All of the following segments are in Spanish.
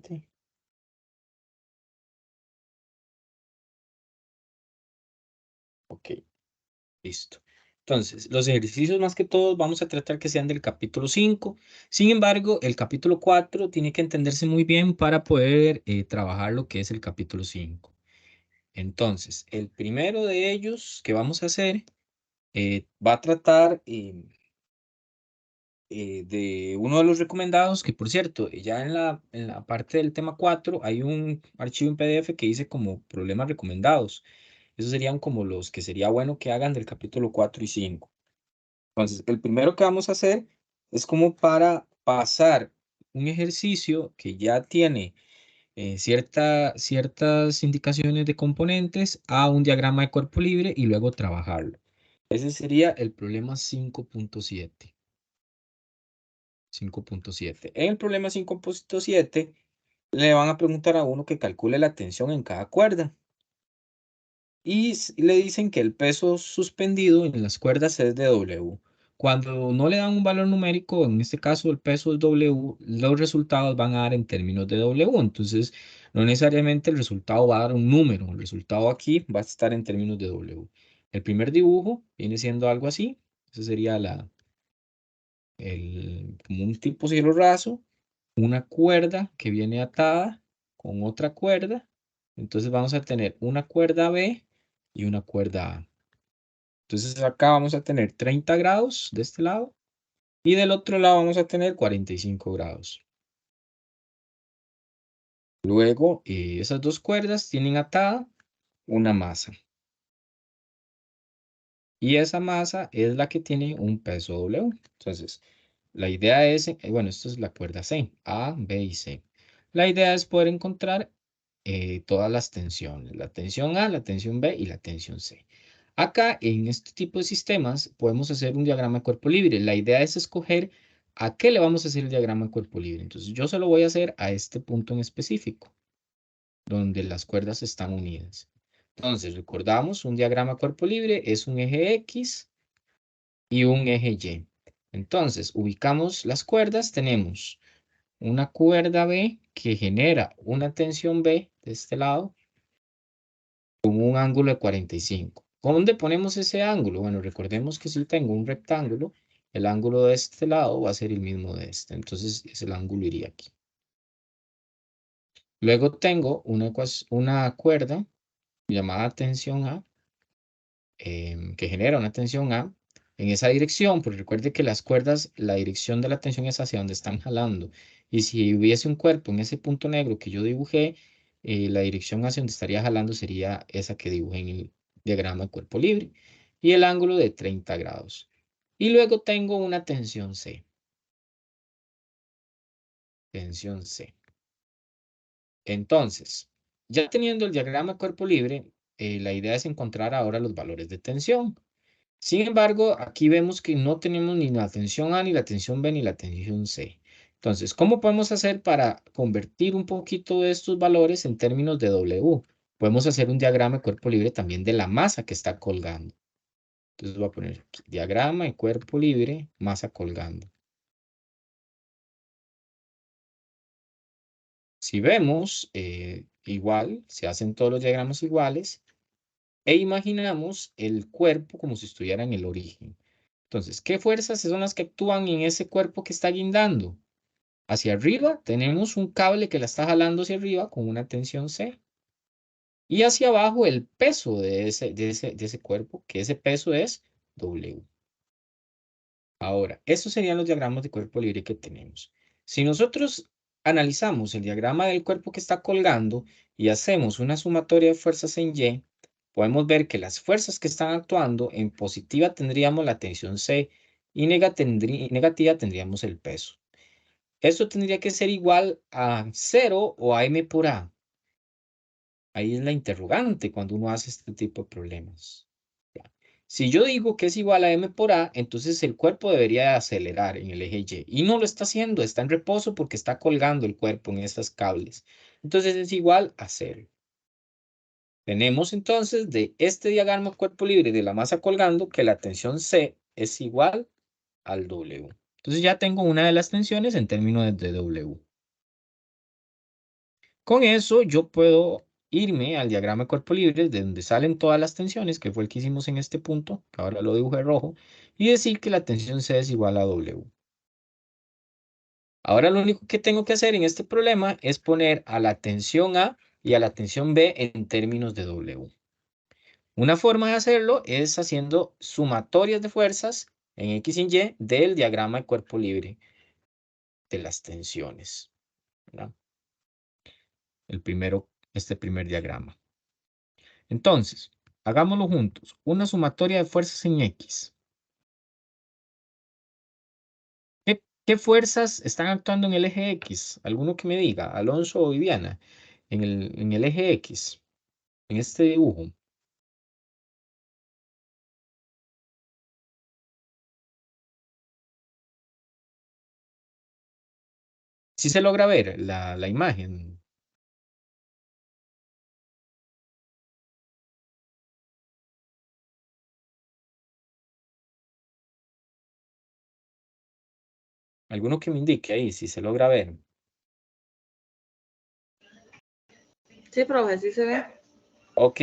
siguiente. Ok, listo. Entonces, los ejercicios más que todos vamos a tratar que sean del capítulo 5. Sin embargo, el capítulo 4 tiene que entenderse muy bien para poder trabajar lo que es el capítulo 5. Entonces, el primero de ellos que vamos a hacer va a tratar de uno de los recomendados, que por cierto, ya en la parte del tema 4 hay un archivo en PDF que dice como problemas recomendados. Esos serían como los que sería bueno que hagan del capítulo 4 y 5. Entonces, el primero que vamos a hacer es como para pasar un ejercicio que ya tiene ciertas indicaciones de componentes a un diagrama de cuerpo libre y luego trabajarlo. Ese sería el problema 5.7. 5.7. En el problema 5.7 le van a preguntar a uno que calcule la tensión en cada cuerda. Y le dicen que el peso suspendido en las cuerdas es de W. Cuando no le dan un valor numérico, en este caso el peso es W, los resultados van a dar en términos de W. Entonces, no necesariamente el resultado va a dar un número. El resultado aquí va a estar en términos de W. El primer dibujo viene siendo algo así. Ese sería como un tipo cielo raso, una cuerda que viene atada con otra cuerda. Entonces vamos a tener una cuerda B y una cuerda A. Entonces acá vamos a tener 30 grados de este lado y del otro lado vamos a tener 45 grados. Luego, esas dos cuerdas tienen atada una masa. Y esa masa es la que tiene un peso W. Entonces, la idea es, bueno, esto es la cuerda C, A, B y C. La idea es poder encontrar todas las tensiones, la tensión A, la tensión B y la tensión C. Acá, en este tipo de sistemas, podemos hacer un diagrama de cuerpo libre. La idea es escoger a qué le vamos a hacer el diagrama de cuerpo libre. Entonces, yo se lo voy a hacer a este punto en específico, donde las cuerdas están unidas. Entonces, recordamos, un diagrama de cuerpo libre es un eje X y un eje Y. Entonces, ubicamos las cuerdas, tenemos una cuerda B que genera una tensión B de este lado con un ángulo de 45. ¿Dónde ponemos ese ángulo? Bueno, recordemos que si tengo un rectángulo, el ángulo de este lado va a ser el mismo de este. Entonces, el ángulo iría aquí. Luego tengo una cuerda llamada tensión A, que genera una tensión A en esa dirección, porque recuerde que las cuerdas, la dirección de la tensión es hacia donde están jalando. Y si hubiese un cuerpo en ese punto negro que yo dibujé, la dirección hacia donde estaría jalando sería esa que dibujé en el diagrama de cuerpo libre. Y el ángulo de 30 grados. Y luego tengo una tensión C. Tensión C. Entonces, ya teniendo el diagrama de cuerpo libre, la idea es encontrar ahora los valores de tensión. Sin embargo, aquí vemos que no tenemos ni la tensión A, ni la tensión B, ni la tensión C. Entonces, ¿cómo podemos hacer para convertir un poquito de estos valores en términos de W? Podemos hacer un diagrama de cuerpo libre también de la masa que está colgando. Entonces voy a poner aquí, diagrama de cuerpo libre, masa colgando. Si vemos, igual, se hacen todos los diagramas iguales e imaginamos el cuerpo como si estuviera en el origen. Entonces, ¿qué fuerzas son las que actúan en ese cuerpo que está guindando? Hacia arriba tenemos un cable que la está jalando hacia arriba con una tensión C. Y hacia abajo el peso de ese cuerpo, que ese peso es W. Ahora, estos serían los diagramas de cuerpo libre que tenemos. Si nosotros analizamos el diagrama del cuerpo que está colgando y hacemos una sumatoria de fuerzas en Y, podemos ver que las fuerzas que están actuando en positiva tendríamos la tensión C y negativa tendríamos el peso. Esto tendría que ser igual a 0 o a M por A. Ahí es la interrogante cuando uno hace este tipo de problemas. Ya. Si yo digo que es igual a M por A, entonces el cuerpo debería acelerar en el eje Y. Y no lo está haciendo, está en reposo porque está colgando el cuerpo en estos cables. Entonces es igual a 0. Tenemos entonces de este diagrama cuerpo libre de la masa colgando que la tensión C es igual al W. Entonces ya tengo una de las tensiones en términos de W. Con eso yo puedo irme al diagrama de cuerpo libre, de donde salen todas las tensiones, que fue el que hicimos en este punto, que ahora lo dibujé rojo, y decir que la tensión C es igual a W. Ahora lo único que tengo que hacer en este problema es poner a la tensión A y a la tensión B en términos de W. Una forma de hacerlo es haciendo sumatorias de fuerzas en X y Y del diagrama de cuerpo libre de las tensiones, ¿verdad? Este primer diagrama. Entonces, hagámoslo juntos. Una sumatoria de fuerzas en X. ¿Qué fuerzas están actuando en el eje X? ¿Alguno que me diga? Alonso o Viviana. En el eje X, en este dibujo. Si se logra ver la imagen. Alguno que me indique ahí, si se logra ver. Sí, profe, sí se ve. Ok.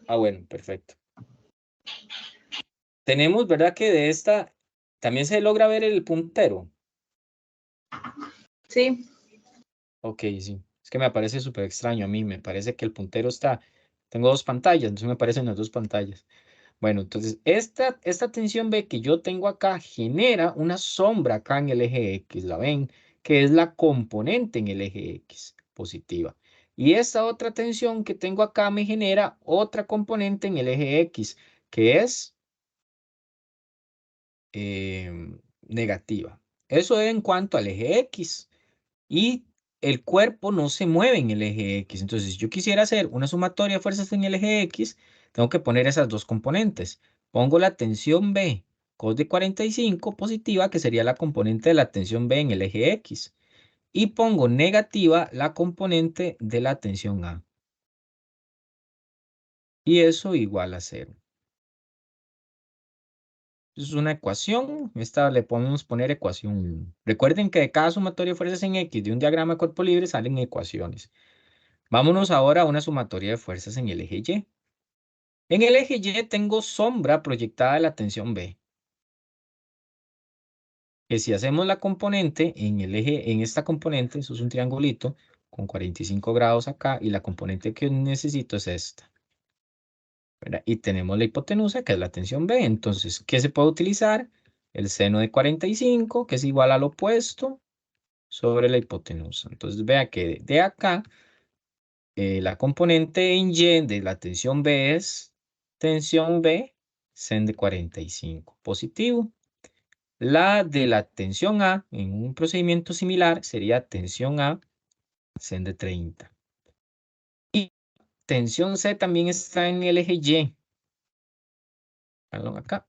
Ah, bueno, perfecto. Tenemos, ¿verdad? Que de esta también se logra ver el puntero. Sí. Ok, sí. Es que me parece súper extraño a mí. Me parece que el puntero está. Tengo dos pantallas, entonces me aparecen las dos pantallas. Bueno, entonces esta tensión B que yo tengo acá genera una sombra acá en el eje X. ¿La ven? Que es la componente en el eje X positiva. Y esta otra tensión que tengo acá me genera otra componente en el eje X, que es negativa. Eso es en cuanto al eje X. Y el cuerpo no se mueve en el eje X. Entonces, si yo quisiera hacer una sumatoria de fuerzas en el eje X, tengo que poner esas dos componentes. Pongo la tensión B, cos de 45 positiva, que sería la componente de la tensión B en el eje X. Y pongo negativa la componente de la tensión A. Y eso igual a cero. Es una ecuación. Esta le podemos poner ecuación 1. Recuerden que de cada sumatoria de fuerzas en X de un diagrama de cuerpo libre salen ecuaciones. Vámonos ahora a una sumatoria de fuerzas en el eje Y. En el eje Y tengo sombra proyectada de la tensión B, que si hacemos la componente en el eje, en esta componente, eso es un triangulito con 45 grados acá, y la componente que necesito es esta, ¿verdad? Y tenemos la hipotenusa, que es la tensión B. Entonces, ¿qué se puede utilizar? El seno de 45, que es igual al opuesto, sobre la hipotenusa. Entonces, vea que de acá la componente en Y de la tensión B es tensión B, sen de 45 positivo. La de la tensión A en un procedimiento similar sería tensión A, sen de 30. Y tensión C también está en el eje Y. Háganlo acá.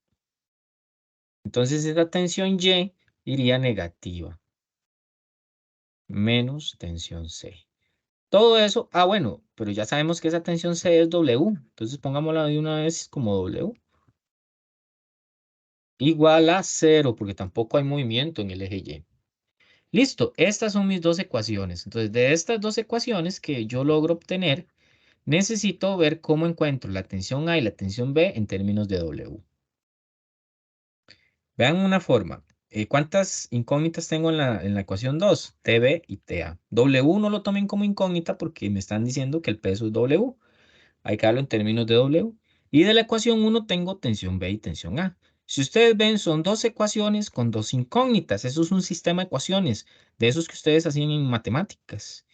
Entonces esta tensión Y iría negativa, menos tensión C. Todo eso, bueno, pero ya sabemos que esa tensión C es W. Entonces pongámosla de una vez como W. Igual a cero, porque tampoco hay movimiento en el eje Y. Listo, estas son mis dos ecuaciones. Entonces, de estas dos ecuaciones que yo logro obtener, necesito ver cómo encuentro la tensión A y la tensión B en términos de W. Vean una forma. ¿Cuántas incógnitas tengo en la ecuación 2? TB y TA. W no lo tomen como incógnita porque me están diciendo que el peso es W. Hay que darlo en términos de W. Y de la ecuación 1 tengo tensión B y tensión A. Si ustedes ven, son dos ecuaciones con dos incógnitas. Eso es un sistema de ecuaciones, de esos que ustedes hacían en matemáticas.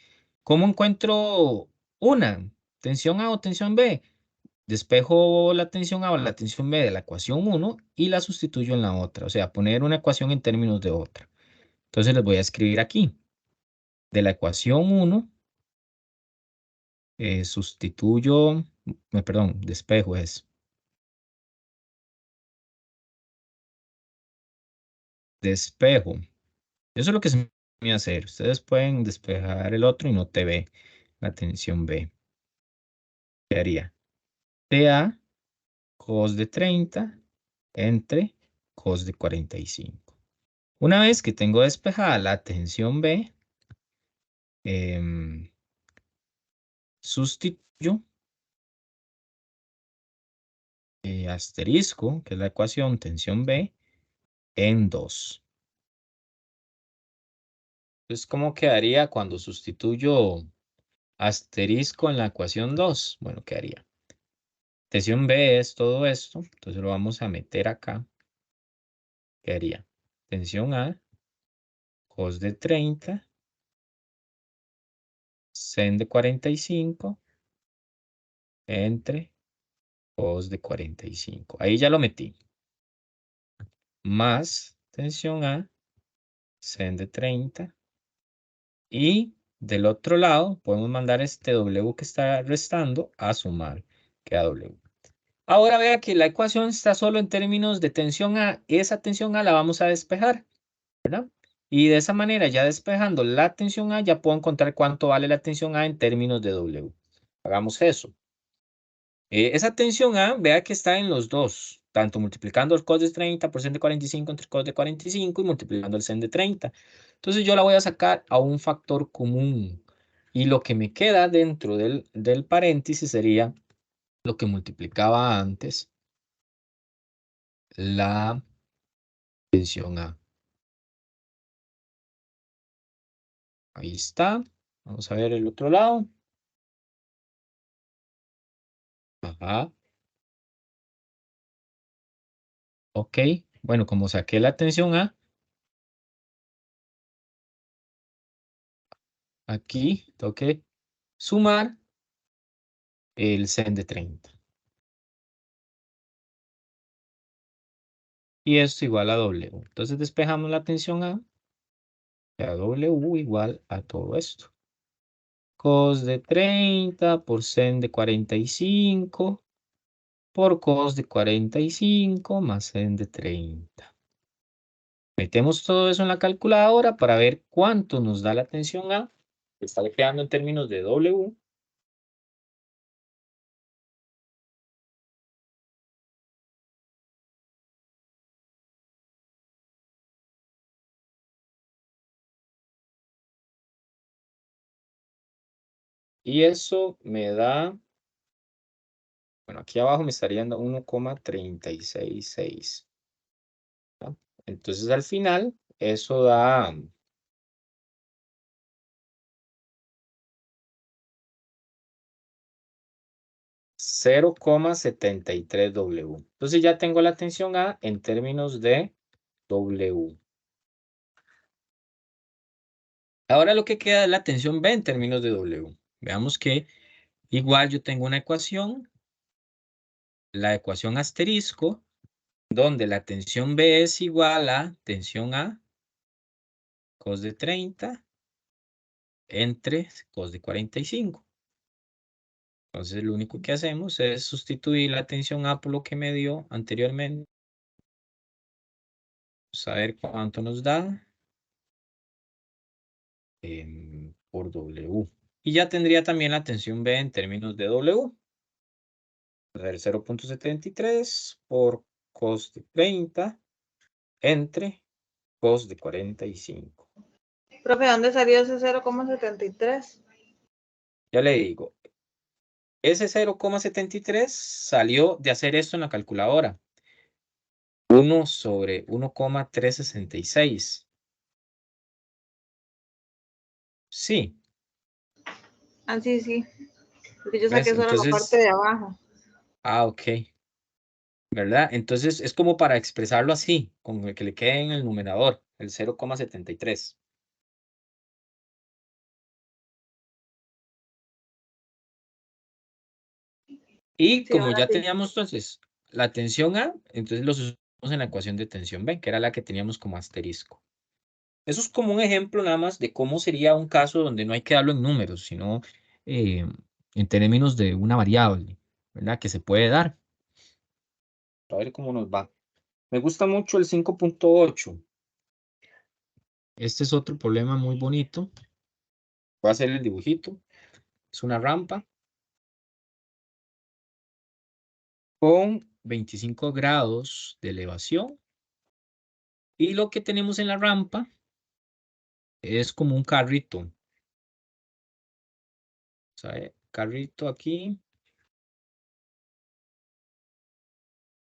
¿Cómo encuentro una? ¿Tensión A o tensión B? Despejo la tensión A o la tensión B de la ecuación 1 y la sustituyo en la otra. O sea, poner una ecuación en términos de otra. Entonces les voy a escribir aquí. De la ecuación 1, sustituyo, perdón, despejo es. Despejo. Eso es lo que se me va a hacer. Ustedes pueden despejar el otro y no te ve la tensión B. ¿Qué haría? TA cos de 30 entre cos de 45. Una vez que tengo despejada la tensión B, Sustituyo asterisco, que es la ecuación tensión B, en 2. Entonces, ¿cómo quedaría cuando sustituyo asterisco en la ecuación 2? Bueno, quedaría. Tensión B es todo esto, entonces lo vamos a meter acá. Quedaría tensión A, cos de 30, sen de 45, entre cos de 45. Ahí ya lo metí. Más tensión A, sen de 30. Y del otro lado podemos mandar este W que está restando a sumar. Queda W. Ahora vea que la ecuación está solo en términos de tensión A. Esa tensión A la vamos a despejar, ¿verdad? Y de esa manera, ya despejando la tensión A, ya puedo encontrar cuánto vale la tensión A en términos de W. Hagamos eso. Esa tensión A, vea que está en los dos, tanto multiplicando el cos de 30 por sen de 45 entre cos de 45 y multiplicando el sen de 30. Entonces yo la voy a sacar a un factor común. Y lo que me queda dentro del paréntesis sería lo que multiplicaba antes la tensión A. Ahí está. Vamos a ver el otro lado. Ajá. Ok. Bueno, como saqué la tensión A, aquí tengo que sumar el sen de 30. Y esto igual a W. Entonces despejamos la tensión A. A W igual a todo esto. Cos de 30 por sen de 45 por cos de 45 más sen de 30. Metemos todo eso en la calculadora para ver cuánto nos da la tensión A. Está quedando en términos de W. Y eso me da, bueno, aquí abajo me estaría dando 1,366. ¿No? Entonces al final, eso da 0,73 W. Entonces ya tengo la tensión A en términos de W. Ahora lo que queda es la tensión B en términos de W. Veamos que igual yo tengo una ecuación, la ecuación asterisco, donde la tensión B es igual a tensión A, cos de 30, entre cos de 45. Entonces lo único que hacemos es sustituir la tensión A por lo que me dio anteriormente. Vamos a ver cuánto nos da por W. Y ya tendría también la tensión B en términos de W. A ver, 0,73 por cos de 30 entre cos de 45. Profe, ¿dónde salió ese 0,73? Ya le digo, ese 0,73 salió de hacer esto en la calculadora. 1 sobre 1,366. Sí, Ah, sí, sí. Porque yo ¿ves? saqué solo la parte Entonces, de abajo. ok, ¿verdad? Entonces es como para expresarlo así, con el que le quede en el numerador, el 0,73. Y Sí, como ahora ya sí. teníamos entonces la tensión A, entonces lo usamos en la ecuación de tensión B, que era la que teníamos como asterisco. Eso es como un ejemplo nada más de cómo sería un caso donde no hay que darlo en números, sino eh, en términos de una variable, ¿verdad? Que se puede dar. A ver cómo nos va. Me gusta mucho el 5,8. Este es otro problema muy bonito. Voy a hacer el dibujito. Es una rampa con 25 grados de elevación. Y lo que tenemos en la rampa es como un carrito. ¿Sabe? Carrito aquí.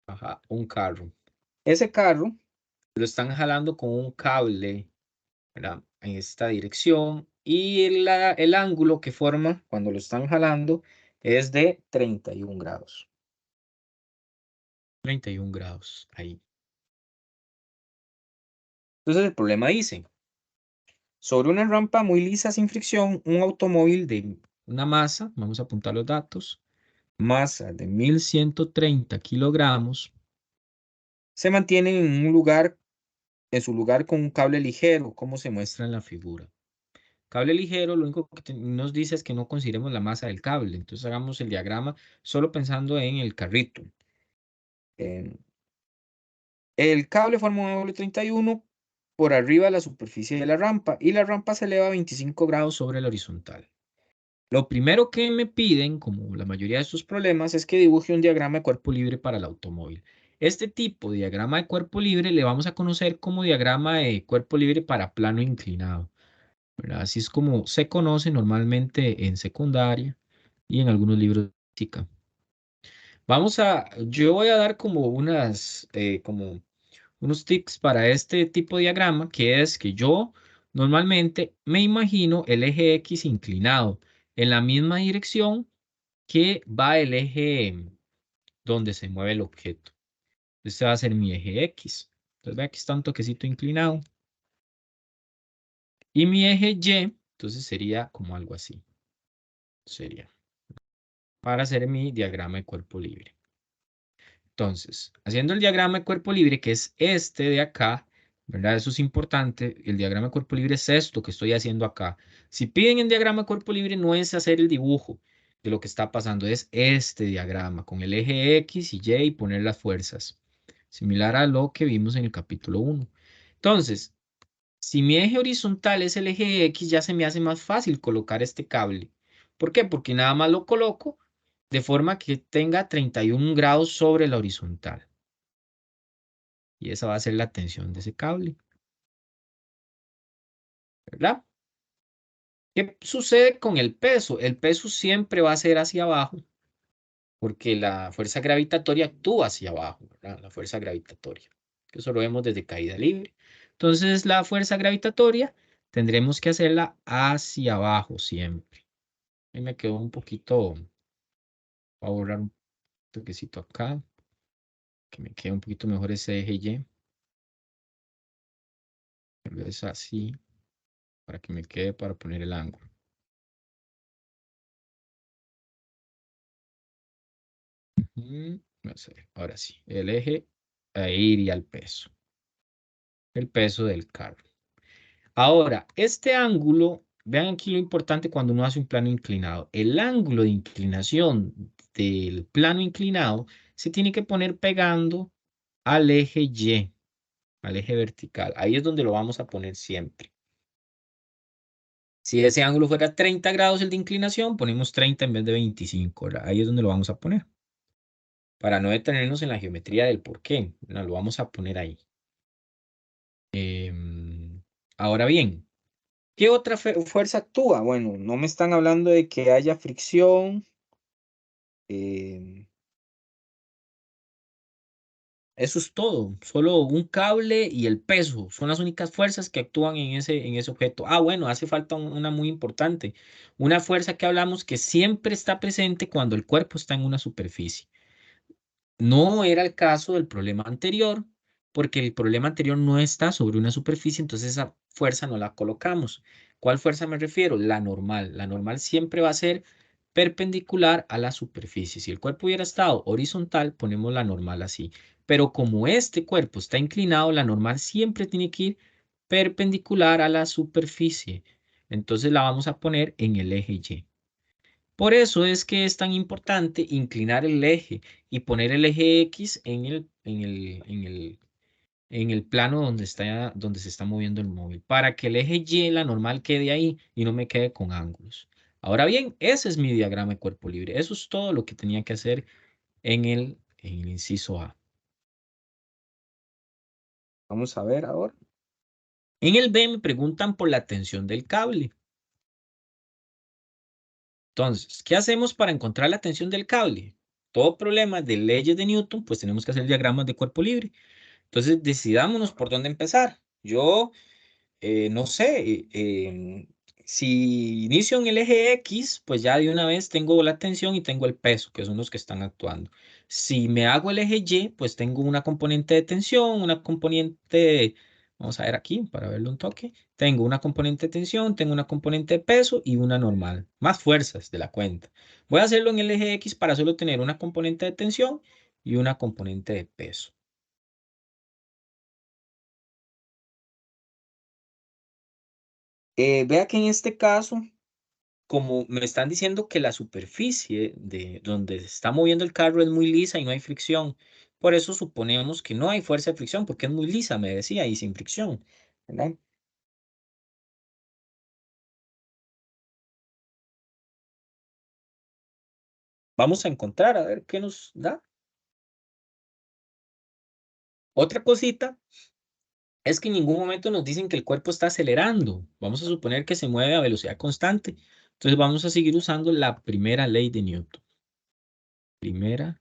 Ajá, un carro. Ese carro lo están jalando con un cable, ¿verdad? En esta dirección. Y el ángulo que forma cuando lo están jalando es de 31 grados. 31 grados ahí. Entonces el problema dice, sobre una rampa muy lisa sin fricción, un automóvil de una masa, vamos a apuntar los datos, masa de 1130 kilogramos, se mantiene en un lugar, en su lugar con un cable ligero, como se muestra en la figura. Cable ligero, lo único que nos dice es que no consideremos la masa del cable. Entonces hagamos el diagrama solo pensando en el carrito. El cable forma un ángulo 31 por arriba de la superficie de la rampa y la rampa se eleva a 25 grados sobre el horizontal. Lo primero que me piden, como la mayoría de estos problemas, es que dibuje un diagrama de cuerpo libre para el automóvil. Este tipo de diagrama de cuerpo libre le vamos a conocer como diagrama de cuerpo libre para plano inclinado, ¿verdad? Así es como se conoce normalmente en secundaria y en algunos libros de física. Yo voy a dar como unos tips para este tipo de diagrama, que es que yo normalmente me imagino el eje X inclinado en la misma dirección que va el eje donde se mueve el objeto. Este va a ser mi eje X. Entonces, vea que está un toquecito inclinado. Y mi eje Y, entonces sería como algo así. Sería para hacer mi diagrama de cuerpo libre. Entonces, haciendo el diagrama de cuerpo libre, que es este de acá, ¿verdad? Eso es importante. El diagrama de cuerpo libre es esto que estoy haciendo acá. Si piden el diagrama de cuerpo libre, no es hacer el dibujo de lo que está pasando, es este diagrama con el eje X y Y y poner las fuerzas, similar a lo que vimos en el capítulo 1. Entonces, si mi eje horizontal es el eje X, ya se me hace más fácil colocar este cable. ¿Por qué? Porque nada más lo coloco de forma que tenga 31 grados sobre la horizontal. Y esa va a ser la tensión de ese cable, ¿verdad? ¿Qué sucede con el peso? El peso siempre va a ser hacia abajo, porque la fuerza gravitatoria actúa hacia abajo, ¿verdad? La fuerza gravitatoria. Eso lo vemos desde caída libre. Entonces, la fuerza gravitatoria tendremos que hacerla hacia abajo siempre. Ahí me quedó un poquito, voy a borrar un toquecito acá, que me quede un poquito mejor ese eje Y. Tal vez así, para que me quede para poner el ángulo. No sé, ahora sí. El eje, ahí iría el peso. El peso del carro. Ahora, este ángulo, vean aquí lo importante cuando uno hace un plano inclinado. El ángulo de inclinación del plano inclinado se tiene que poner pegando al eje Y, al eje vertical. Ahí es donde lo vamos a poner siempre. Si ese ángulo fuera 30 grados el de inclinación, ponemos 30 en vez de 25, ¿verdad? Ahí es donde lo vamos a poner. Para no detenernos en la geometría del por qué, no, lo vamos a poner ahí. Ahora bien, ¿qué otra fuerza actúa? Bueno, no me están hablando de que haya fricción. em, Eso es todo. Solo un cable y el peso son las únicas fuerzas que actúan en ese objeto. Ah, bueno, hace falta una muy importante. Una fuerza que hablamos que siempre está presente cuando el cuerpo está en una superficie. No era el caso del problema anterior, porque el problema anterior no está sobre una superficie, entonces esa fuerza no la colocamos. ¿Cuál fuerza me refiero? La normal. La normal siempre va a ser perpendicular a la superficie. Si el cuerpo hubiera estado horizontal, ponemos la normal así. Pero como este cuerpo está inclinado, la normal siempre tiene que ir perpendicular a la superficie. Entonces la vamos a poner en el eje Y. Por eso es que es tan importante inclinar el eje y poner el eje X en el plano donde se está moviendo el móvil, para que el eje Y, la normal, quede ahí y no me quede con ángulos. Ahora bien, ese es mi diagrama de cuerpo libre. Eso es todo lo que tenía que hacer en el inciso A. Vamos a ver ahora. En el B me preguntan por la tensión del cable. Entonces, ¿qué hacemos para encontrar la tensión del cable? Todo problema de leyes de Newton, pues tenemos que hacer diagramas de cuerpo libre. Entonces, decidámonos por dónde empezar. Yo no sé, si inicio en el eje X, pues ya de una vez tengo la tensión y tengo el peso, que son los que están actuando. Si me hago el eje Y, pues tengo una componente de tensión, una componente, vamos a ver aquí para verlo un toque. Tengo una componente de tensión, tengo una componente de peso y una normal, más fuerzas de la cuenta. Voy a hacerlo en el eje X para solo tener una componente de tensión y una componente de peso. Vea que en este caso como me están diciendo que la superficie de donde se está moviendo el carro es muy lisa y no hay fricción, por eso suponemos que no hay fuerza de fricción, porque es muy lisa, me decía, y sin fricción, ¿verdad? Vamos a encontrar a ver qué nos da. Otra cosita es que en ningún momento nos dicen que el cuerpo está acelerando. Vamos a suponer que se mueve a velocidad constante. Entonces vamos a seguir usando la primera ley de Newton. Primera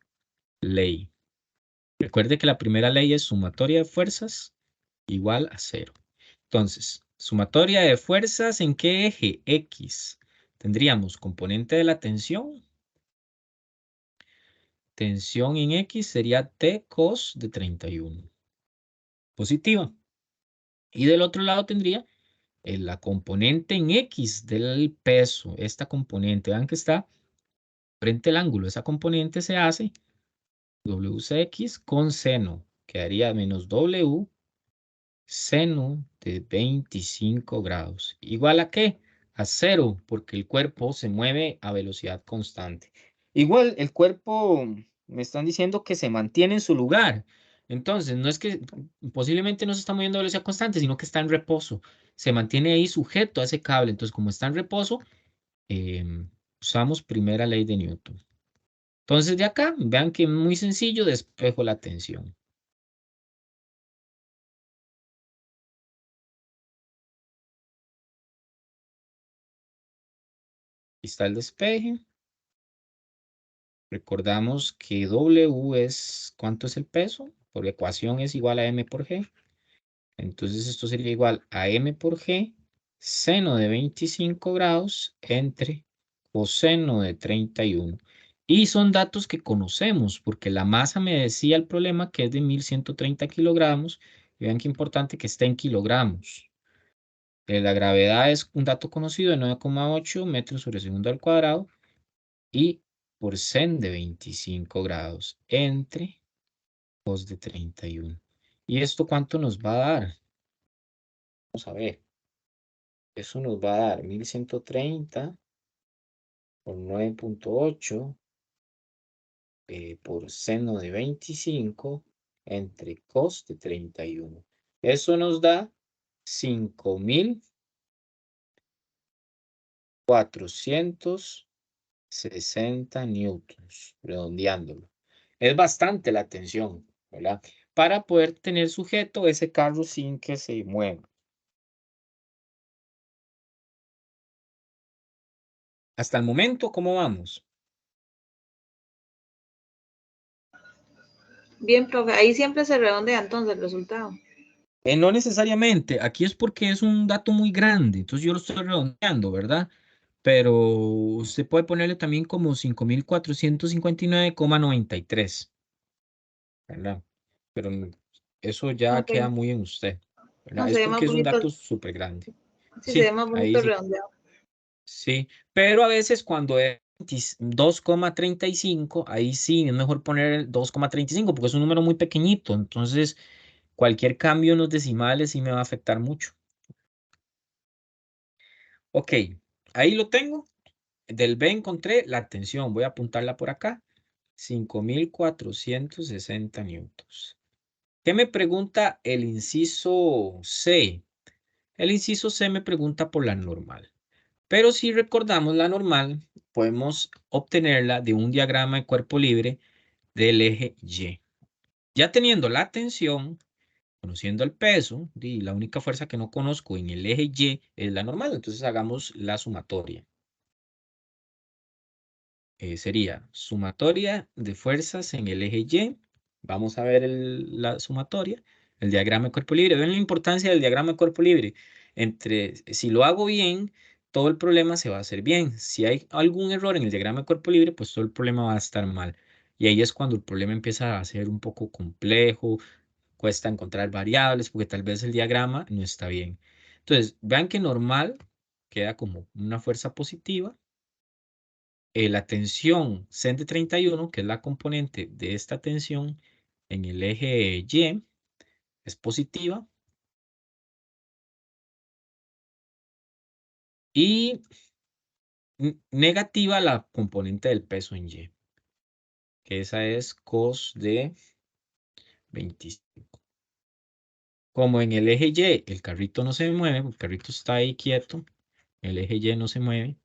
ley. Recuerde que la primera ley es sumatoria de fuerzas igual a cero. Entonces, sumatoria de fuerzas, ¿en qué eje? X. Tendríamos componente de la tensión. Tensión en X sería T cos de 31. Positiva. Y del otro lado tendría la componente en X del peso. Esta componente, vean que está frente al ángulo. Esa componente se hace WCX con seno. Quedaría menos W seno de 25 grados. ¿Igual a qué? A cero, porque el cuerpo se mueve a velocidad constante. Igual el cuerpo, me están diciendo que se mantiene en su lugar. Entonces, no es que posiblemente no se está moviendo a velocidad constante, sino que está en reposo. Se mantiene ahí sujeto a ese cable. Entonces, como está en reposo, usamos primera ley de Newton. Entonces, de acá, vean que muy sencillo, despejo la tensión. Aquí está el despeje. Recordamos que W es, ¿cuánto es el peso? Por ecuación es igual a M por G. Entonces esto sería igual a M por G, seno de 25 grados entre coseno de 31. Y son datos que conocemos, porque la masa me decía el problema que es de 1130 kilogramos. Y vean qué importante que esté en kilogramos. La gravedad es un dato conocido de 9,8 metros sobre segundo al cuadrado y por sen de 25 grados entre cos de 31. ¿Y esto cuánto nos va a dar? Vamos a ver. Eso nos va a dar 1130 por 9,8 por seno de 25 entre cos de 31. Eso nos da 5460 newtons, redondeándolo. Es bastante la tensión, ¿verdad? Para poder tener sujeto ese carro sin que se mueva. Hasta el momento, ¿cómo vamos? Bien, profe. Ahí siempre se redondea entonces el resultado. No necesariamente, aquí es porque es un dato muy grande, entonces yo lo estoy redondeando, ¿verdad? Pero usted puede ponerle también como 5459,93, ¿verdad? Pero eso ya Ok. queda muy en usted, No, ¿verdad? se Es ve más porque es un bonito. dato súper grande. Sí, se ve Sí, más ahí bonito sí. redondeado. Sí, pero a veces cuando es 2,35, ahí sí es mejor poner el 2,35 porque es un número muy pequeñito. Entonces, cualquier cambio en los decimales sí me va a afectar mucho. Ok, ahí lo tengo. Del B encontré la tensión. Voy a apuntarla por acá. 5460 newtons. ¿Qué me pregunta el inciso C? El inciso C me pregunta por la normal. Pero si recordamos la normal, podemos obtenerla de un diagrama de cuerpo libre del eje Y. Ya teniendo la tensión, conociendo el peso, y la única fuerza que no conozco en el eje Y es la normal, entonces hagamos la sumatoria. sería sumatoria de fuerzas en el eje Y. Vamos a ver la sumatoria, el diagrama de cuerpo libre. Ven la importancia del diagrama de cuerpo libre. Si lo hago bien, todo el problema se va a hacer bien. Si hay algún error en el diagrama de cuerpo libre, pues todo el problema va a estar mal. Y ahí es cuando el problema empieza a ser un poco complejo, cuesta encontrar variables, porque tal vez el diagrama no está bien. Entonces, vean que normal queda como una fuerza positiva. La tensión CEN de 31, que es la componente de esta tensión en el eje Y, es positiva. Y negativa la componente del peso en Y, que esa es cos de 25. Como en el eje Y el carrito no se mueve, el carrito está ahí quieto, el eje Y no se mueve,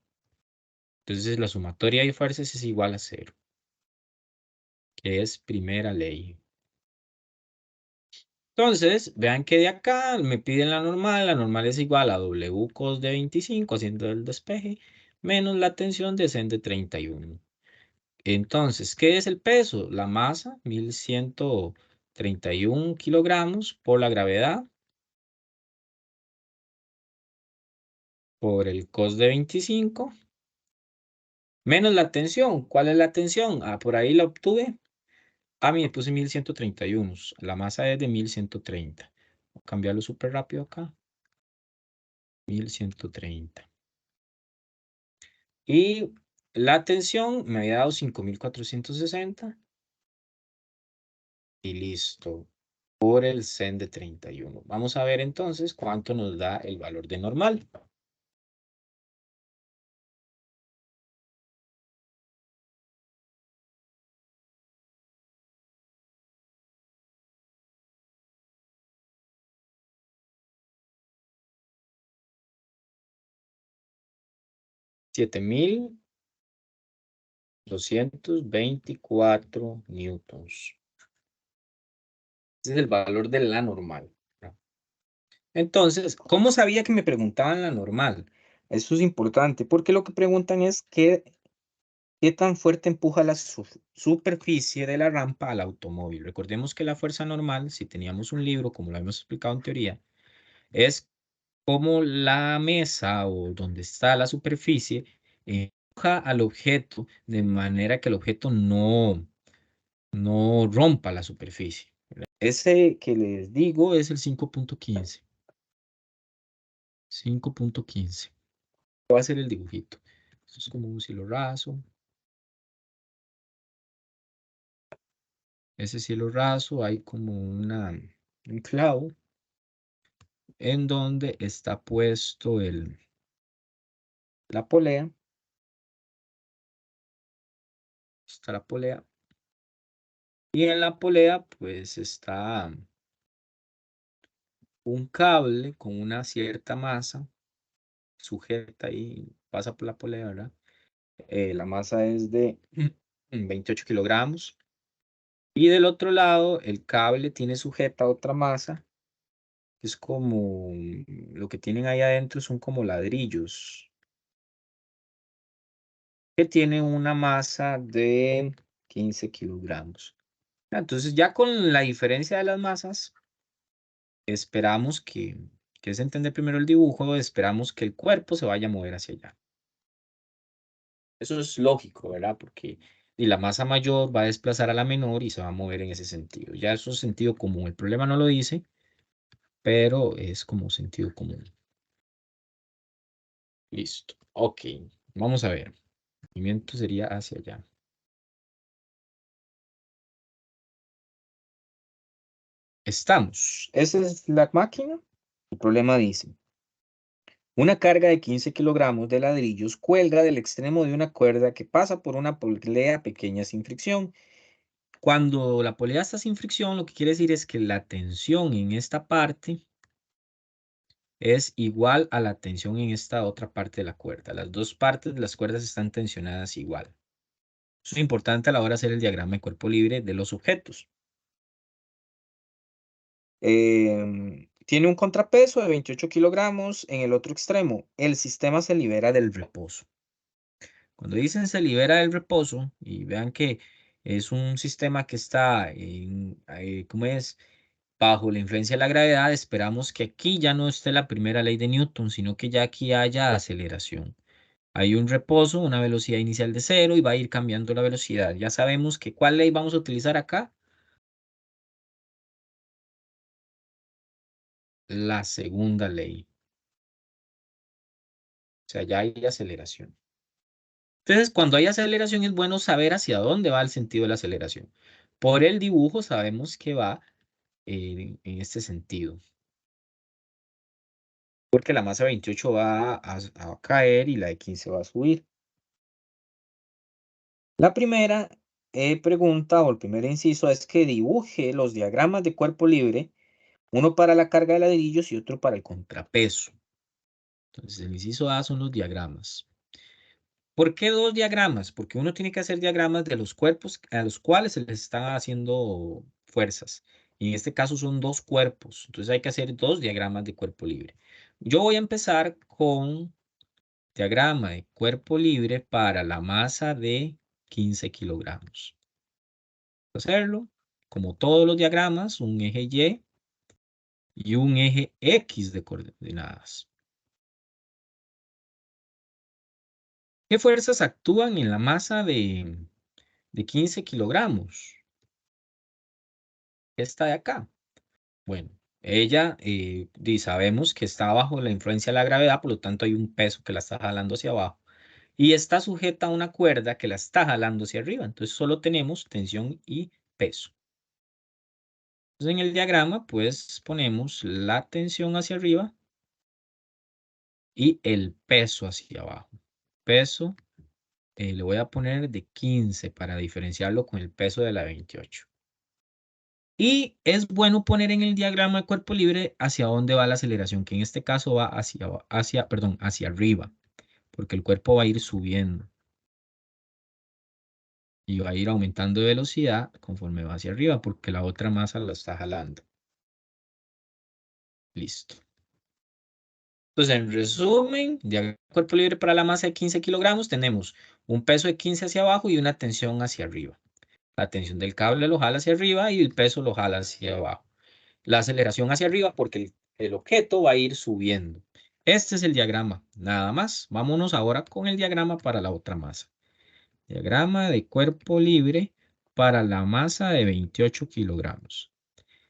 entonces la sumatoria de fuerzas es igual a 0, que es primera ley. Entonces, vean que de acá me piden la normal es igual a W cos de 25 haciendo el despeje, menos la tensión de CEN de 31. Entonces, ¿qué es el peso? La masa, 1131 kilogramos por la gravedad, por el cos de 25, menos la tensión. ¿Cuál es la tensión? Ah, por ahí la obtuve. Ah, me puse 1131. La masa es de 1130. Voy a cambiarlo súper rápido acá. 1130. Y la tensión me había dado 5460. Y listo. Por el CEN de 31. Vamos a ver entonces cuánto nos da el valor de normal. 7224 newtons. Ese es el valor de la normal, ¿no? Entonces, ¿cómo sabía que me preguntaban la normal? Eso es importante porque lo que preguntan es qué tan fuerte empuja la superficie de la rampa al automóvil. Recordemos que la fuerza normal, si teníamos un libro, como lo hemos explicado en teoría, es como la mesa o donde está la superficie empuja al objeto de manera que el objeto no rompa la superficie. Ese que les digo es el 5.15. 5.15. Va a ser el dibujito. Esto es como un cielo raso. Ese cielo raso hay como un clavo en donde está puesto la polea. Está la polea. Y en la polea pues está un cable con una cierta masa sujeta y pasa por la polea, ¿verdad? La masa es de 28 kilogramos. Y del otro lado, el cable tiene sujeta otra masa, que es como lo que tienen ahí adentro son como ladrillos, que tienen una masa de 15 kilogramos. Entonces, ya con la diferencia de las masas, esperamos que se entiende primero el dibujo, esperamos que el cuerpo se vaya a mover hacia allá. Eso es lógico, ¿verdad? Porque y la masa mayor va a desplazar a la menor y se va a mover en ese sentido. Ya eso es sentido común. El problema no lo dice, pero es como sentido común. Listo. Ok. Vamos a ver. El movimiento sería hacia allá. Estamos. Esa es la máquina. El problema dice, una carga de 15 kilogramos de ladrillos cuelga del extremo de una cuerda que pasa por una polea pequeña sin fricción. Cuando la polea está sin fricción, lo que quiere decir es que la tensión en esta parte es igual a la tensión en esta otra parte de la cuerda. Las dos partes de las cuerdas están tensionadas igual. Eso es importante a la hora de hacer el diagrama de cuerpo libre de los objetos. Tiene un contrapeso de 28 kilogramos en el otro extremo. El sistema se libera del reposo. Cuando dicen se libera del reposo, y vean que es un sistema que está ¿cómo es? Bajo la influencia de la gravedad, esperamos que aquí ya no esté la primera ley de Newton, sino que ya aquí haya aceleración. Hay un reposo, una velocidad inicial de cero y va a ir cambiando la velocidad. Ya sabemos que ¿cuál ley vamos a utilizar acá? La segunda ley. O sea, ya hay aceleración. Entonces, cuando hay aceleración es bueno saber hacia dónde va el sentido de la aceleración. Por el dibujo sabemos que va en este sentido. Porque la masa 28 va a caer y la de 15 va a subir. La primera pregunta o el primer inciso es que dibuje los diagramas de cuerpo libre, uno para la carga de ladrillos y otro para el contrapeso. Entonces, el inciso A son los diagramas. ¿Por qué dos diagramas? Porque uno tiene que hacer diagramas de los cuerpos a los cuales se les está haciendo fuerzas. Y en este caso son dos cuerpos. Entonces hay que hacer dos diagramas de cuerpo libre. Yo voy a empezar con diagrama de cuerpo libre para la masa de 15 kilogramos. Hacerlo, como todos los diagramas, un eje y un eje X de coordenadas. ¿Qué fuerzas actúan en la masa de 15 kilogramos? Esta de acá. Bueno, ella sabemos que está bajo la influencia de la gravedad, por lo tanto hay un peso que la está jalando hacia abajo. Y está sujeta a una cuerda que la está jalando hacia arriba. Entonces solo tenemos tensión y peso. Entonces en el diagrama pues ponemos la tensión hacia arriba y el peso hacia abajo. Peso le voy a poner de 15 para diferenciarlo con el peso de la 28. Y es bueno poner en el diagrama de cuerpo libre hacia dónde va la aceleración, que en este caso va hacia arriba, porque el cuerpo va a ir subiendo y va a ir aumentando de velocidad conforme va hacia arriba, porque la otra masa la está jalando. Listo. Entonces, en resumen, diagrama de cuerpo libre para la masa de 15 kilogramos, tenemos un peso de 15 hacia abajo y una tensión hacia arriba. La tensión del cable lo jala hacia arriba y el peso lo jala hacia abajo. La aceleración hacia arriba porque el objeto va a ir subiendo. Este es el diagrama, nada más. Vámonos ahora con el diagrama para la otra masa. Diagrama de cuerpo libre para la masa de 28 kilogramos.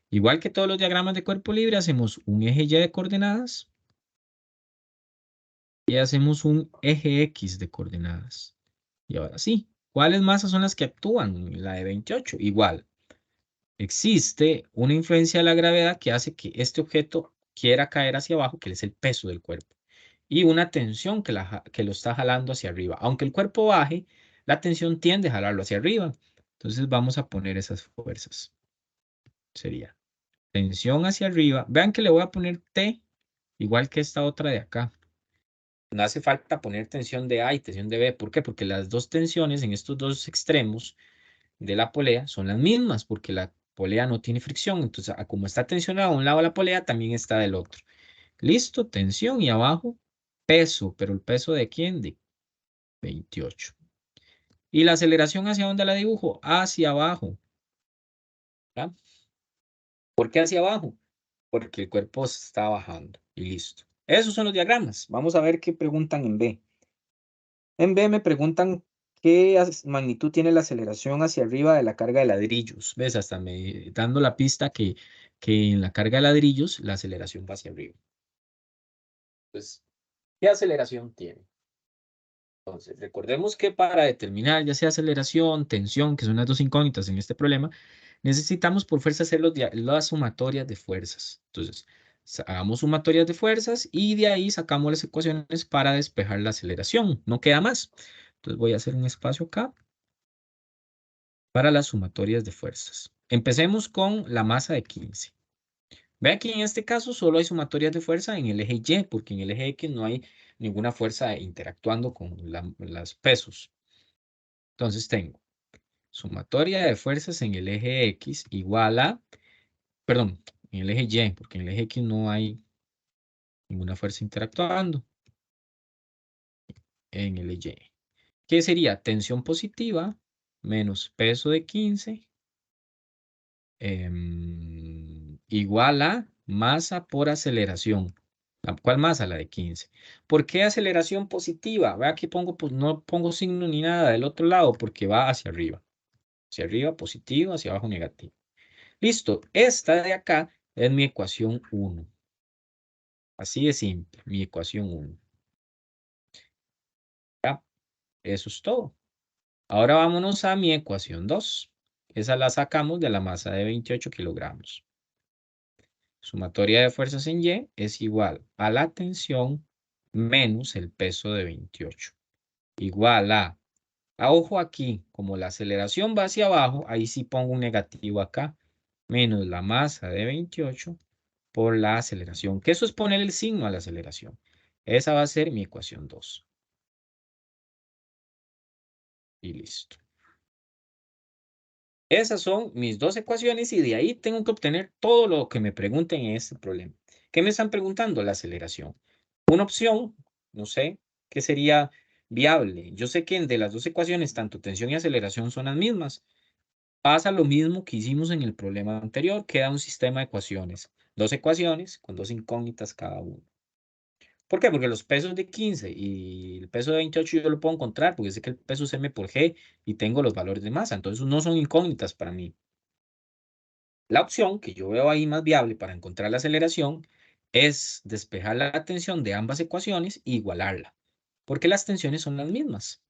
Igual que todos los diagramas de cuerpo libre, hacemos un eje Y de coordenadas y hacemos un eje X de coordenadas. Y ahora sí, ¿cuáles masas son las que actúan? La de 28, igual. Existe una influencia de la gravedad que hace que este objeto quiera caer hacia abajo, que es el peso del cuerpo, y una tensión que lo está jalando hacia arriba. Aunque el cuerpo baje, la tensión tiende a jalarlo hacia arriba. Entonces vamos a poner esas fuerzas. Sería tensión hacia arriba. Vean que le voy a poner T, igual que esta otra de acá. No hace falta poner tensión de A y tensión de B. ¿Por qué? Porque las dos tensiones en estos dos extremos de la polea son las mismas, porque la polea no tiene fricción. Entonces, como está tensionada a un lado la polea, también está del otro. Listo, tensión y abajo peso, pero el peso ¿de quién? De 28. ¿Y la aceleración hacia dónde la dibujo? Hacia abajo. ¿Ya? ¿Por qué hacia abajo? Porque el cuerpo está bajando y listo. Esos son los diagramas. Vamos a ver qué preguntan en B. En B me preguntan qué magnitud tiene la aceleración hacia arriba de la carga de ladrillos. ¿Ves? Hasta me dando la pista que en la carga de ladrillos la aceleración va hacia arriba. Entonces, ¿qué aceleración tiene? Entonces, recordemos que para determinar ya sea aceleración, tensión, que son las dos incógnitas en este problema, necesitamos por fuerza hacer las sumatorias de fuerzas. Entonces, hagamos sumatorias de fuerzas y de ahí sacamos las ecuaciones para despejar la aceleración. No queda más. Entonces voy a hacer un espacio acá para las sumatorias de fuerzas. Empecemos con la masa de 15. Ve aquí en este caso solo hay sumatorias de fuerza en el eje Y, porque en el eje X no hay ninguna fuerza interactuando con los pesos. Entonces tengo sumatoria de fuerzas en el eje X igual a, perdón, en el eje Y, porque en el eje X no hay ninguna fuerza interactuando en el eje Y. ¿Qué sería? Tensión positiva menos peso de 15 igual a masa por aceleración. ¿Cuál masa? La de 15. ¿Por qué aceleración positiva? Vea aquí pongo, pues no pongo signo ni nada del otro lado porque va hacia arriba. Hacia arriba positivo, hacia abajo negativo. Listo. Esta de acá es mi ecuación 1. Así de simple, mi ecuación 1. Ya, eso es todo. Ahora vámonos a mi ecuación 2. Esa la sacamos de la masa de 28 kilogramos. Sumatoria de fuerzas en Y es igual a la tensión menos el peso de 28. Igual a ojo aquí, como la aceleración va hacia abajo, ahí sí pongo un negativo acá, menos la masa de 28 por la aceleración, que eso es poner el signo a la aceleración. Esa va a ser mi ecuación 2. Y listo. Esas son mis dos ecuaciones y de ahí tengo que obtener todo lo que me pregunten en este problema. ¿Qué me están preguntando? La aceleración. Una opción, no sé, ¿qué sería viable? Yo sé que de las dos ecuaciones, tanto tensión y aceleración son las mismas. Pasa lo mismo que hicimos en el problema anterior, queda un sistema de ecuaciones. Dos ecuaciones con dos incógnitas cada una. ¿Por qué? Porque los pesos de 15 y el peso de 28 yo lo puedo encontrar porque sé que el peso es m por g y tengo los valores de masa. Entonces no son incógnitas para mí. La opción que yo veo ahí más viable para encontrar la aceleración es despejar la tensión de ambas ecuaciones e igualarla, porque las tensiones son las mismas.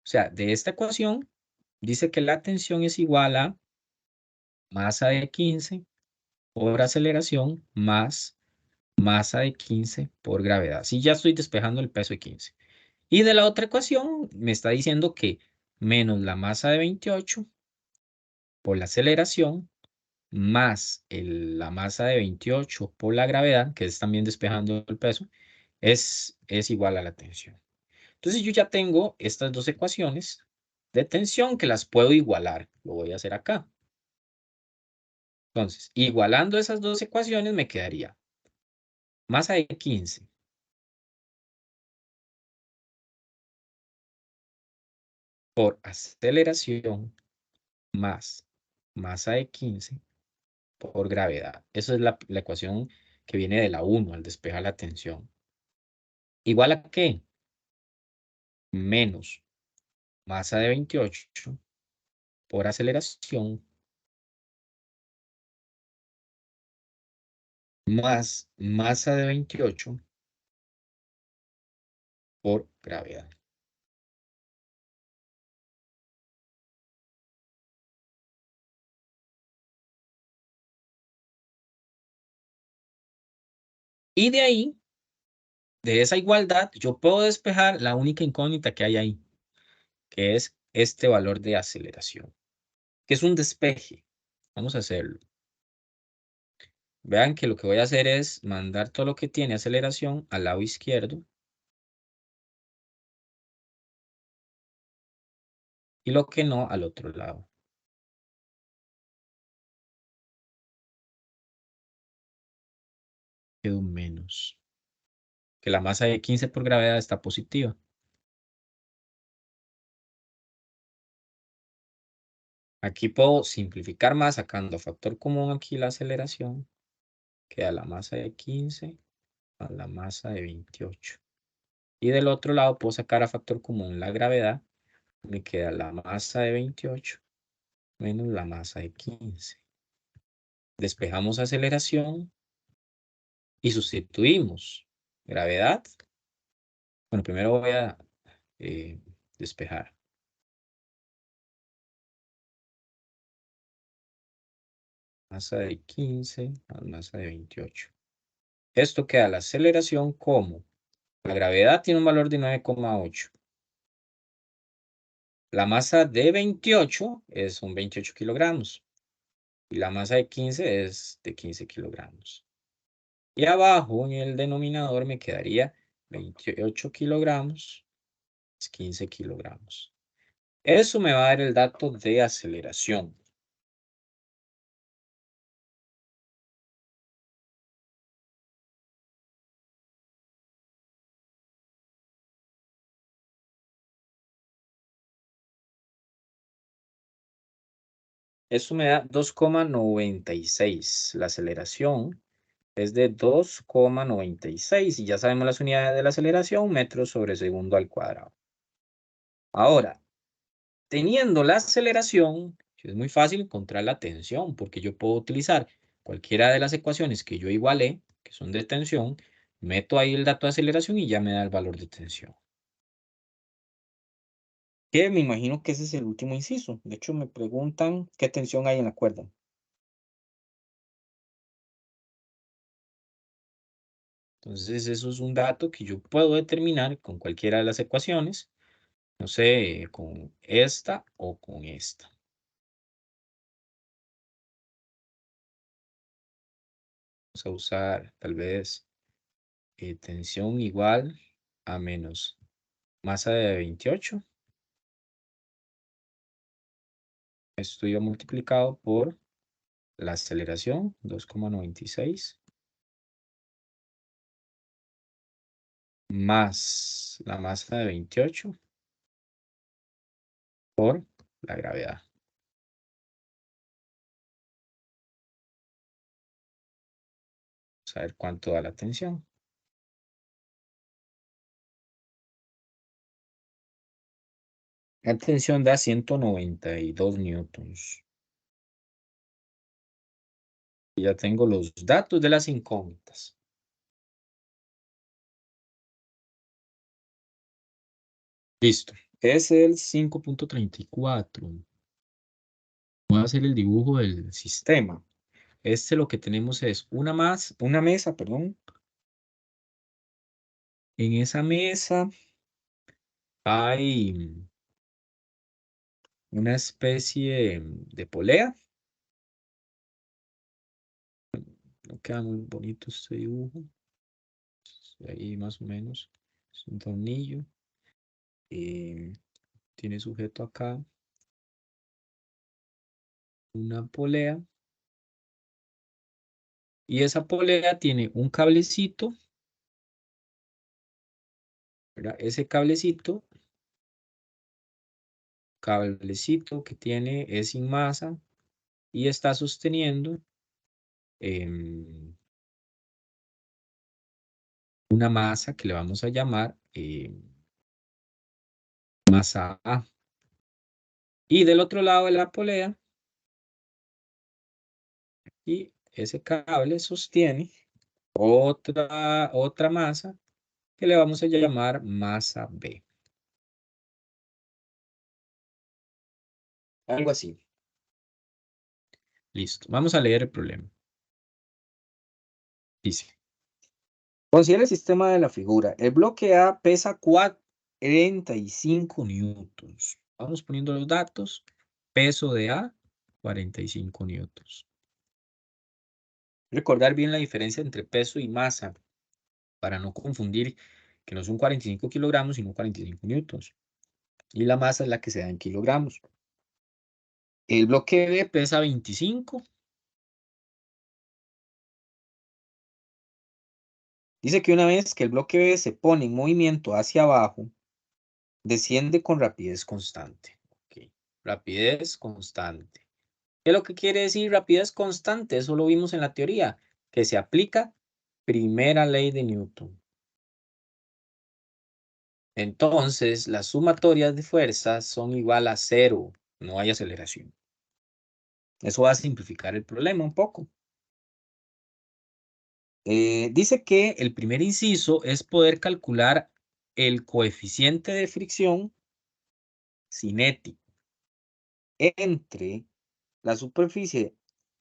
O sea, de esta ecuación dice que la tensión es igual a masa de 15 por aceleración más masa de 15 por gravedad. Si ya estoy despejando el peso de 15. Y de la otra ecuación me está diciendo que menos la masa de 28 por la aceleración más la masa de 28 por la gravedad, que es también despejando el peso, es igual a la tensión. Entonces yo ya tengo estas dos ecuaciones de tensión que las puedo igualar. Lo voy a hacer acá. Entonces, igualando esas dos ecuaciones me quedaría masa de 15 por aceleración más masa de 15 por gravedad. Esa es la ecuación que viene de la 1 al despejar la tensión. ¿Igual a qué? Menos masa de 28 por aceleración más masa de 28 por gravedad. Y de ahí, de esa igualdad, yo puedo despejar la única incógnita que hay ahí, que es este valor de aceleración, que es un despeje. Vamos a hacerlo. Vean que lo que voy a hacer es mandar todo lo que tiene aceleración al lado izquierdo y lo que no al otro lado. Queda un menos. Que la masa de 15 por gravedad está positiva. Aquí puedo simplificar más sacando factor común aquí la aceleración. Queda la masa de 15 a la masa de 28. Y del otro lado puedo sacar a factor común la gravedad. Me queda la masa de 28 menos la masa de 15. Despejamos aceleración y sustituimos gravedad. Bueno, primero voy a eh, despejar. Masa de 15 a masa de 28. Esto queda la aceleración como la gravedad tiene un valor de 9,8. La masa de 28 son 28 kilogramos. Y la masa de 15 es de 15 kilogramos. Y abajo en el denominador me quedaría 28 kilogramos, 15 kilogramos. Eso me va a dar el dato de aceleración. Eso me da 2,96. La aceleración es de 2,96 y ya sabemos las unidades de la aceleración, metros sobre segundo al cuadrado. Ahora, teniendo la aceleración, es muy fácil encontrar la tensión porque yo puedo utilizar cualquiera de las ecuaciones que yo igualé, que son de tensión, meto ahí el dato de aceleración y ya me da el valor de tensión. Que me imagino que ese es el último inciso. De hecho, me preguntan qué tensión hay en la cuerda. Entonces, eso es un dato que yo puedo determinar con cualquiera de las ecuaciones, no sé, con esta o con esta. Vamos a usar tal vez tensión igual a menos masa de 28. Esto iba multiplicado por la aceleración, 2,96, más la masa de 28 por la gravedad. Vamos a ver cuánto da la tensión. La tensión da 192 newtons. Y ya tengo los datos de las incógnitas. Listo. Es el 5,34. Voy a hacer el dibujo del sistema. Lo que tenemos es una mesa, perdón. En esa mesa hay una especie de polea. No queda muy bonito este dibujo. Ahí más o menos. Es un tornillo. Tiene sujeto acá una polea. Y esa polea tiene un cablecito, ¿verdad? Ese cablecito que tiene es sin masa y está sosteniendo una masa que le vamos a llamar masa A. Y del otro lado de la polea, y ese cable sostiene otra masa que le vamos a llamar masa B. Algo así. Listo. Vamos a leer el problema. Dice, considera el sistema de la figura. El bloque A pesa 45 newtons. Vamos poniendo los datos. Peso de A, 45 newtons. Recordar bien la diferencia entre peso y masa para no confundir que no son 45 kilogramos, sino 45 newtons. Y la masa es la que se da en kilogramos. El bloque B pesa 25. Dice que una vez que el bloque B se pone en movimiento hacia abajo, desciende con rapidez constante. Okay. Rapidez constante. ¿Qué es lo que quiere decir rapidez constante? Eso lo vimos en la teoría, que se aplica primera ley de Newton. Entonces, las sumatorias de fuerzas son igual a 0. No hay aceleración. Eso va a simplificar el problema un poco. Dice que el primer inciso es poder calcular el coeficiente de fricción cinético entre la superficie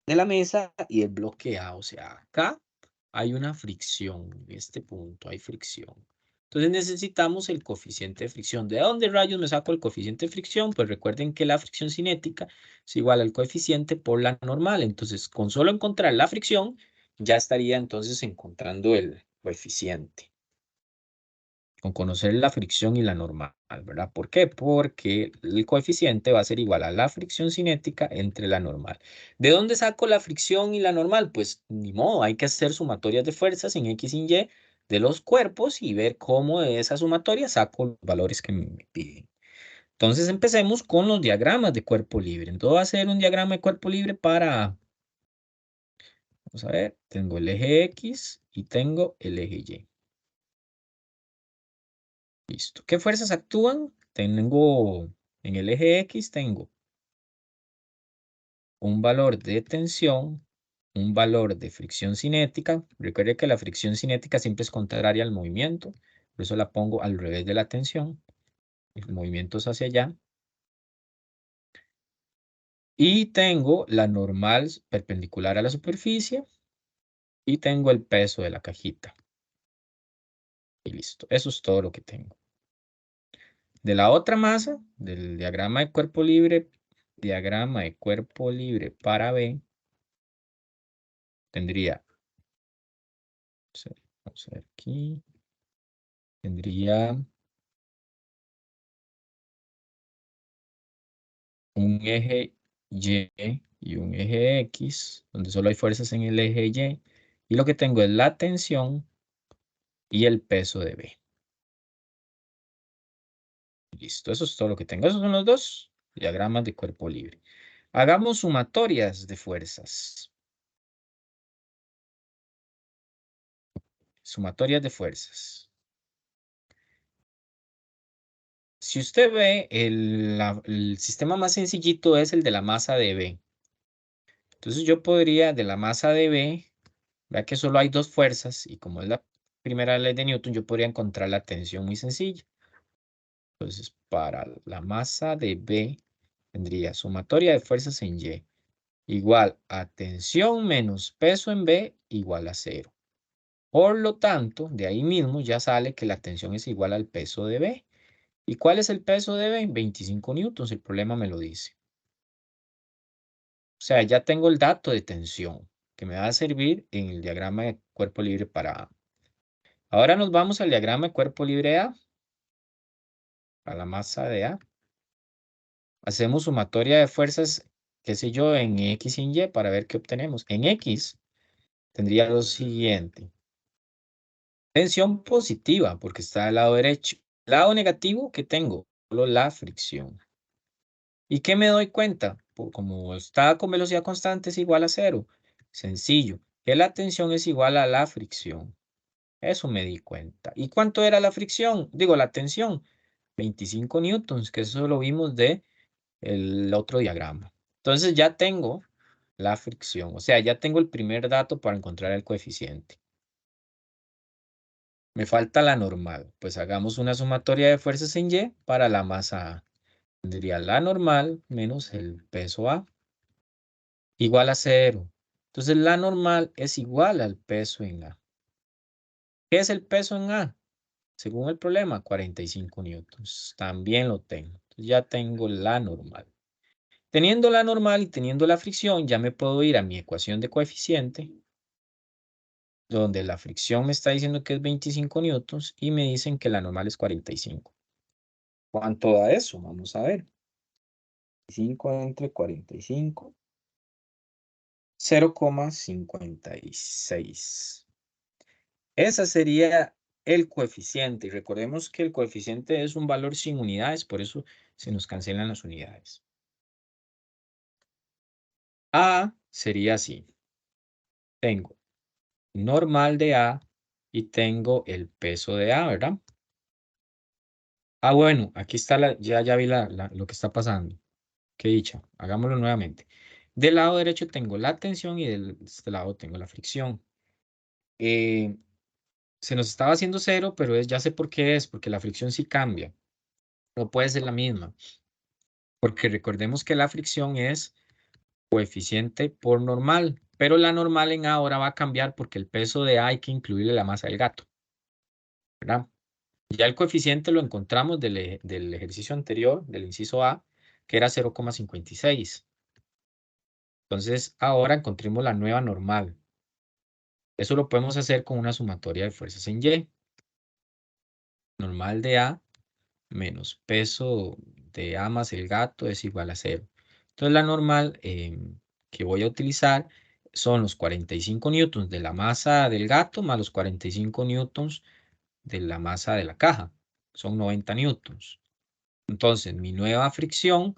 de la mesa y el bloque A. O sea, acá hay una fricción, en este punto hay fricción. Entonces necesitamos el coeficiente de fricción. ¿De dónde rayos me saco el coeficiente de fricción? Pues recuerden que la fricción cinética es igual al coeficiente por la normal. Entonces, con solo encontrar la fricción, ya estaría entonces encontrando el coeficiente. Con conocer la fricción y la normal, ¿verdad? ¿Por qué? Porque el coeficiente va a ser igual a la fricción cinética entre la normal. ¿De dónde saco la fricción y la normal? Pues ni modo, hay que hacer sumatorias de fuerzas en X y Y de los cuerpos y ver cómo de esa sumatoria saco los valores que me piden. Entonces empecemos con los diagramas de cuerpo libre. Entonces voy a hacer un diagrama de cuerpo libre para, vamos a ver, tengo el eje X y tengo el eje Y. Listo. ¿Qué fuerzas actúan? Tengo, en el eje X tengo un valor de tensión, un valor de fricción cinética. Recuerde que la fricción cinética siempre es contraria al movimiento, por eso la pongo al revés de la tensión. El movimiento es hacia allá. Y tengo la normal perpendicular a la superficie y tengo el peso de la cajita. Y listo. Eso es todo lo que tengo. De la otra masa, del diagrama de cuerpo libre para B, tendría, vamos a ver aquí, tendría un eje Y y un eje X, donde solo hay fuerzas en el eje Y, y lo que tengo es la tensión y el peso de B. Listo, eso es todo lo que tengo. Esos son los dos diagramas de cuerpo libre. Hagamos sumatorias de fuerzas. Sumatorias de fuerzas. Si usted ve, el sistema más sencillito es el de la masa de B. Entonces yo podría, de la masa de B, vea que solo hay dos fuerzas, y como es la primera ley de Newton, yo podría encontrar la tensión muy sencilla. Entonces, para la masa de B, tendría sumatoria de fuerzas en Y igual a tensión menos peso en B igual a 0. Por lo tanto, de ahí mismo ya sale que la tensión es igual al peso de B. ¿Y cuál es el peso de B? 25 newtons, el problema me lo dice. O sea, ya tengo el dato de tensión que me va a servir en el diagrama de cuerpo libre para A. Ahora nos vamos al diagrama de cuerpo libre A, a la masa de A. Hacemos sumatoria de fuerzas, qué sé yo, en X y en Y para ver qué obtenemos. En X tendría lo siguiente. Tensión positiva, porque está del lado derecho. Lado negativo, ¿qué tengo? Solo la fricción. ¿Y qué me doy cuenta? Como está con velocidad constante es igual a 0. Sencillo, que la tensión es igual a la fricción. Eso me di cuenta. ¿Y cuánto era la fricción? Digo, la tensión. 25 newtons, que eso lo vimos de el otro diagrama. Entonces ya tengo la fricción. O sea, ya tengo el primer dato para encontrar el coeficiente. Me falta la normal. Pues hagamos una sumatoria de fuerzas en Y para la masa A. Tendría la normal menos el peso A igual a 0. Entonces la normal es igual al peso en A. ¿Qué es el peso en A? Según el problema, 45 newtons. También lo tengo. Entonces ya tengo la normal. Teniendo la normal y teniendo la fricción, ya me puedo ir a mi ecuación de coeficiente, donde la fricción me está diciendo que es 25 newtons y me dicen que la normal es 45. ¿Cuánto da eso? Vamos a ver. 5 entre 45. 0,56. Ese sería el coeficiente. Y recordemos que el coeficiente es un valor sin unidades, por eso se nos cancelan las unidades. A sería así. Tengo normal de A y tengo el peso de A, ¿verdad? Ah, bueno, aquí está ya vi lo que está pasando. Qué dicha. Hagámoslo nuevamente. Del lado derecho tengo la tensión y de este lado tengo la fricción. Se nos estaba haciendo 0, pero ya sé por qué es, porque la fricción sí cambia. No puede ser la misma, porque recordemos que la fricción es coeficiente por normal, pero la normal en A ahora va a cambiar porque el peso de A hay que incluirle la masa del gato, ¿verdad? Ya el coeficiente lo encontramos del ejercicio anterior, del inciso A, que era 0,56. Entonces, ahora encontremos la nueva normal. Eso lo podemos hacer con una sumatoria de fuerzas en Y. Normal de A menos peso de A más el gato es igual a 0. Entonces, la normal que voy a utilizar son los 45 newtons de la masa del gato más los 45 newtons de la masa de la caja. Son 90 newtons. Entonces, mi nueva fricción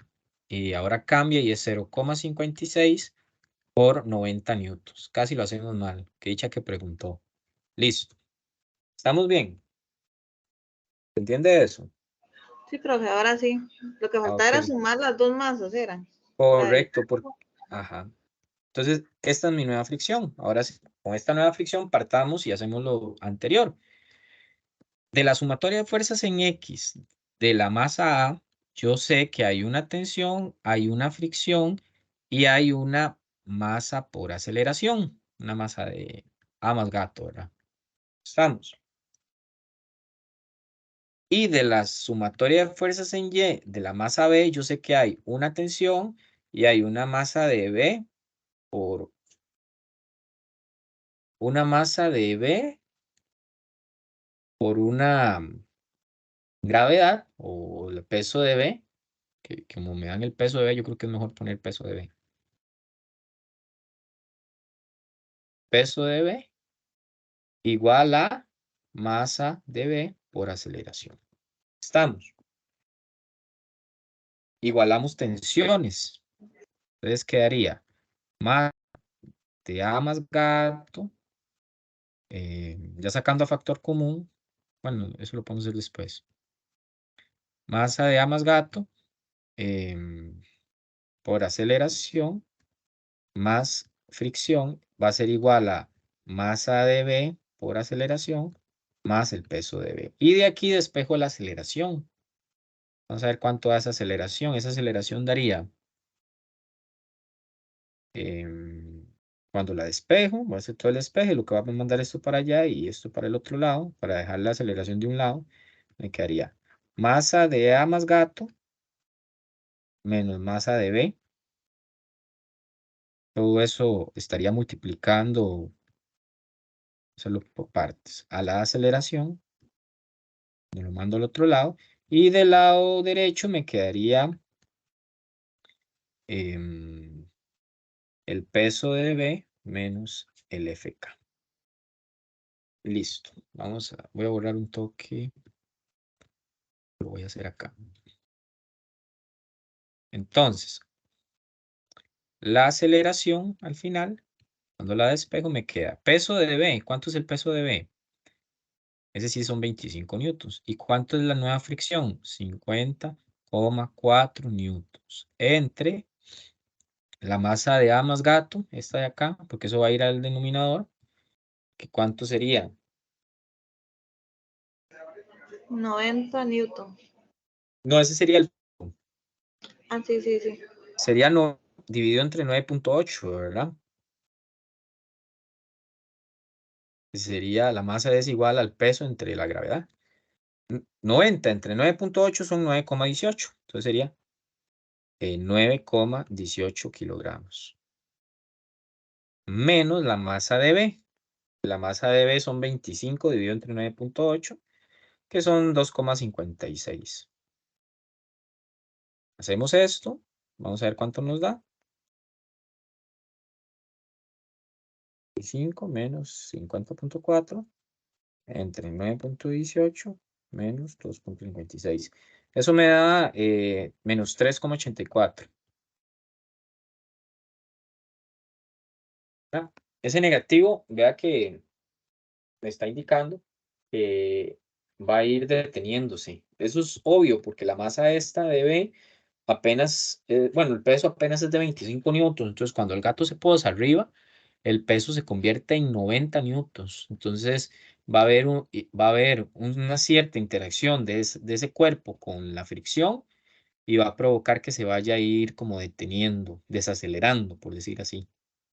ahora cambia y es 0,56 por 90 newtons. Casi lo hacemos mal. Qué dicha que preguntó. Listo. ¿Estamos bien? ¿Se entiende eso? Sí, profe, ahora sí. Lo que faltaba Ok. era sumar las dos masas, ¿era? Correcto. Ajá. Entonces, esta es mi nueva fricción. Ahora sí, con esta nueva fricción partamos y hacemos lo anterior. De la sumatoria de fuerzas en X de la masa A, yo sé que hay una tensión, hay una fricción y hay una masa por aceleración. Una masa de A más gato, ¿verdad? Estamos. Y de la sumatoria de fuerzas en Y de la masa B, yo sé que hay una tensión y hay una masa de B por una gravedad o el peso de B, que como me dan el peso de B, yo creo que es mejor poner peso de B. Peso de B igual a masa de B por aceleración. Estamos. Igualamos tensiones. Entonces quedaría masa de A más gato, ya sacando a factor común. Bueno, eso lo podemos hacer después. Masa de A más gato por aceleración más fricción va a ser igual a masa de B por aceleración más el peso de B. Y de aquí despejo la aceleración. Vamos a ver cuánto da esa aceleración. Esa aceleración daría, cuando la despejo, voy a hacer todo el despeje, lo que va a mandar esto para allá y esto para el otro lado, para dejar la aceleración de un lado, me quedaría masa de A más gato menos masa de B. Todo eso estaría multiplicando, hacerlo por partes, a la aceleración, me lo mando al otro lado, y del lado derecho me quedaría el peso de B menos el FK. Listo. Voy a borrar un toque. Lo voy a hacer acá. Entonces, la aceleración al final, cuando la despejo, me queda peso de B. ¿Cuánto es el peso de B? Ese sí son 25 newtons. ¿Y cuánto es la nueva fricción? 50,4 newtons. Entre la masa de A más gato, esta de acá, porque eso va a ir al denominador. ¿Cuánto sería? 90 newton. No, ese sería Ah, sí, sí, sí. sería dividido entre 9,8, ¿verdad? Sería la masa es igual al peso entre la gravedad. 90 entre 9,8 son 9,18. Entonces sería 9,18 kilogramos. Menos la masa de B. La masa de B son 25 dividido entre 9,8, que son 2,56. Hacemos esto. Vamos a ver cuánto nos da. 25 menos 50,4 entre 9,18 menos 2,56. Eso me da menos 3,84. Ese negativo, vea que me está indicando que va a ir deteniéndose. Eso es obvio porque la masa esta debe apenas, bueno, el peso apenas es de 25 newtons. Entonces, cuando el gato se posa arriba, el peso se convierte en 90 newtons. Entonces, va a haber una cierta interacción de ese cuerpo con la fricción y va a provocar que se vaya a ir como deteniendo, desacelerando, por decir así.